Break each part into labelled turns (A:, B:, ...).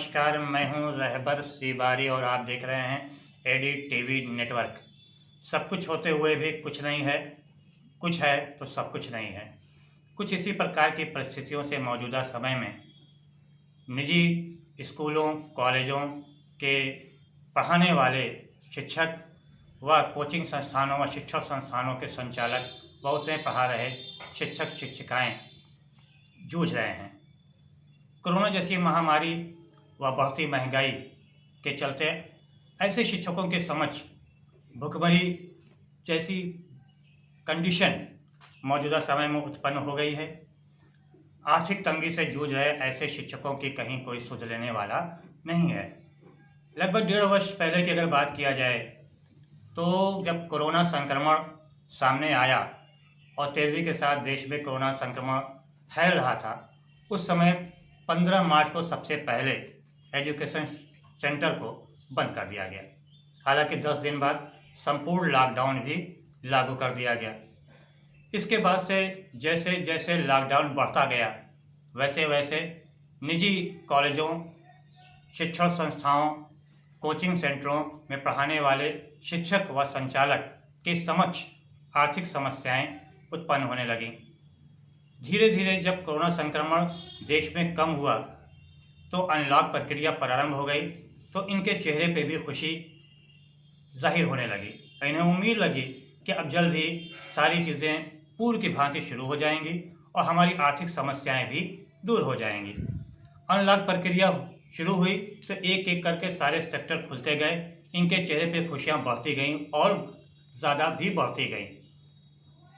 A: नमस्कार, मैं हूं रहबर सीबारी और आप देख रहे हैं एडी टीवी नेटवर्क। सब कुछ होते हुए भी कुछ नहीं है, कुछ है तो सब कुछ नहीं है। कुछ इसी प्रकार की परिस्थितियों से मौजूदा समय में निजी स्कूलों, कॉलेजों के पढ़ाने वाले शिक्षक व कोचिंग संस्थानों व शिक्षण संस्थानों के संचालक व उसमें पढ़ा रहे शिक्षक शिक्षिकाएं जूझ रहे हैं। कोरोना जैसी महामारी व बढ़ती महंगाई के चलते ऐसे शिक्षकों के समक्ष भुखमरी जैसी कंडीशन मौजूदा समय में उत्पन्न हो गई है। आर्थिक तंगी से जूझ रहे ऐसे शिक्षकों की कहीं कोई सुध लेने वाला नहीं है। लगभग 1.5 वर्ष पहले की अगर बात किया जाए तो जब कोरोना संक्रमण सामने आया और तेज़ी के साथ देश में कोरोना संक्रमण फैल रहा था, उस समय 15 मार्च को सबसे पहले एजुकेशन सेंटर को बंद कर दिया गया। हालांकि 10 दिन बाद संपूर्ण लॉकडाउन भी लागू कर दिया गया। इसके बाद से जैसे जैसे लॉकडाउन बढ़ता गया वैसे वैसे निजी कॉलेजों, शिक्षण संस्थाओं, कोचिंग सेंटरों में पढ़ाने वाले शिक्षक व संचालक के समक्ष आर्थिक समस्याएं उत्पन्न होने लगीं। धीरे धीरे जब कोरोना संक्रमण देश में कम हुआ तो अनलॉक प्रक्रिया प्रारंभ हो गई, तो इनके चेहरे पे भी खुशी जाहिर होने लगी। इन्हें उम्मीद लगी कि अब जल्द ही सारी चीज़ें पूर्व की भांति शुरू हो जाएंगी और हमारी आर्थिक समस्याएं भी दूर हो जाएंगी। अनलॉक प्रक्रिया शुरू हुई तो एक एक करके सारे सेक्टर खुलते गए। इनके चेहरे पे खुशियां बढ़ती गईं और ज़्यादा भी बढ़ती गईं।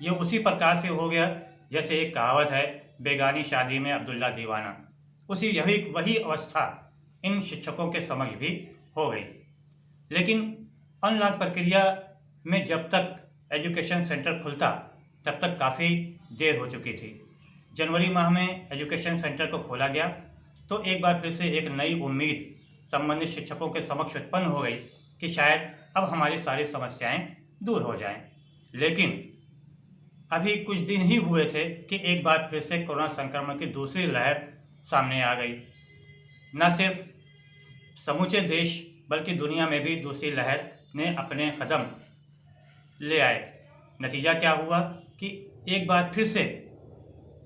A: ये उसी प्रकार से हो गया जैसे एक कहावत है, बेगानी शादी में अब्दुल्ला दीवाना। वही अवस्था इन शिक्षकों के समक्ष भी हो गई। लेकिन अनलॉक प्रक्रिया में जब तक एजुकेशन सेंटर खुलता तब तक काफ़ी देर हो चुकी थी। जनवरी माह में एजुकेशन सेंटर को खोला गया तो एक बार फिर से एक नई उम्मीद संबंधित शिक्षकों के समक्ष उत्पन्न हो गई कि शायद अब हमारी सारी समस्याएं दूर हो जाएं। लेकिन अभी कुछ दिन ही हुए थे कि एक बार फिर से कोरोना संक्रमण की दूसरी लहर सामने आ गई। न सिर्फ समूचे देश बल्कि दुनिया में भी दूसरी लहर ने अपने कदम ले आए। नतीजा क्या हुआ कि एक बार फिर से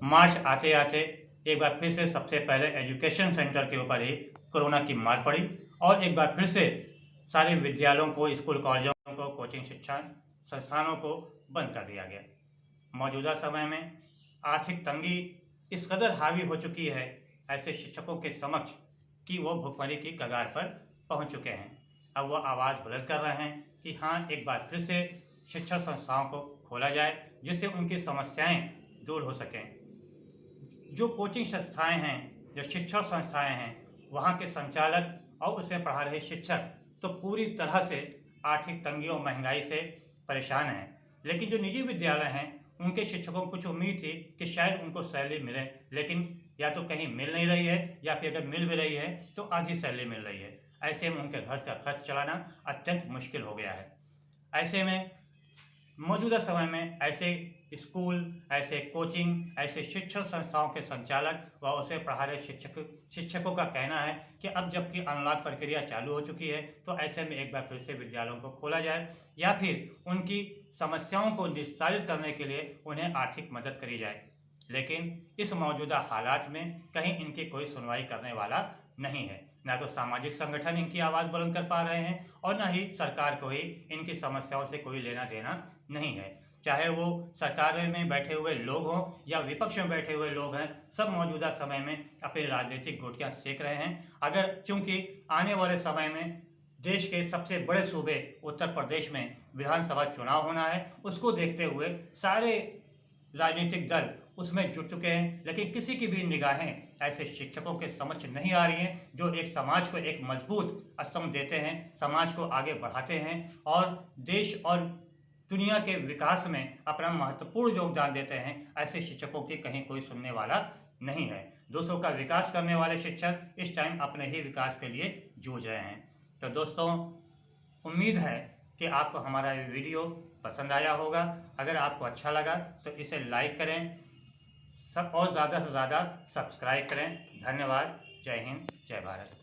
A: मार्च आते आते एक बार फिर से सबसे पहले एजुकेशन सेंटर के ऊपर ही कोरोना की मार पड़ी और एक बार फिर से सारे विद्यालयों को, स्कूल कॉलेजों को, कोचिंग शिक्षा संस्थानों को बंद कर दिया गया। मौजूदा समय में आर्थिक तंगी इस कदर हावी हो चुकी है ऐसे शिक्षकों के समक्ष कि वो भुखमरी की कगार पर पहुंच चुके हैं। अब वो आवाज़ बुलंद कर रहे हैं कि हाँ, एक बार फिर से शिक्षण संस्थाओं को खोला जाए जिससे उनकी समस्याएं दूर हो सकें। जो कोचिंग संस्थाएं हैं, जो शिक्षण संस्थाएं हैं, वहाँ के संचालक और उसमें पढ़ा रहे शिक्षक तो पूरी तरह से आर्थिक तंगी और महंगाई से परेशान हैं। लेकिन जो निजी विद्यालय हैं उनके शिक्षकों को कुछ उम्मीद थी कि शायद उनको सैलरी मिले, लेकिन या तो कहीं मिल नहीं रही है या फिर अगर मिल भी रही है तो आधी सैलरी मिल रही है। ऐसे में उनके घर का खर्च चलाना अत्यंत मुश्किल हो गया है। ऐसे में मौजूदा समय में ऐसे स्कूल, ऐसे कोचिंग, ऐसे शिक्षण संस्थाओं के संचालक व उसे पढ़ा रहे शिक्षकों का कहना है कि अब जबकि अनलॉक प्रक्रिया चालू हो चुकी है तो ऐसे में एक बार फिर से विद्यालयों को खोला जाए या फिर उनकी समस्याओं को निस्तारित करने के लिए उन्हें आर्थिक मदद करी जाए। लेकिन इस मौजूदा हालात में कहीं इनकी कोई सुनवाई करने वाला नहीं है। ना तो सामाजिक संगठन इनकी आवाज़ बुलंद कर पा रहे हैं और न ही सरकार को ही इनकी समस्याओं से कोई लेना देना नहीं है। चाहे वो सरकार में बैठे हुए लोग हों या विपक्ष में बैठे हुए लोग हैं, सब मौजूदा समय में अपनी राजनीतिक गोटियां सेक रहे हैं। अगर चूंकि आने वाले समय में देश के सबसे बड़े सूबे उत्तर प्रदेश में विधानसभा चुनाव होना है, उसको देखते हुए सारे राजनीतिक दल उसमें जुट चुके हैं। लेकिन किसी की भी निगाहें ऐसे शिक्षकों के समक्ष नहीं आ रही हैं जो एक समाज को एक मजबूत स्तंभ देते हैं, समाज को आगे बढ़ाते हैं और देश और दुनिया के विकास में अपना महत्वपूर्ण योगदान देते हैं। ऐसे शिक्षकों की कहीं कोई सुनने वाला नहीं है। दूसरों का विकास करने वाले शिक्षक इस टाइम अपने ही विकास के लिए जूझ रहे हैं। तो दोस्तों, उम्मीद है कि आपको हमारा ये वीडियो पसंद आया होगा। अगर आपको अच्छा लगा तो इसे लाइक करें, सब और ज़्यादा से ज़्यादा सब्सक्राइब करें। धन्यवाद। जय हिंद, जय भारत।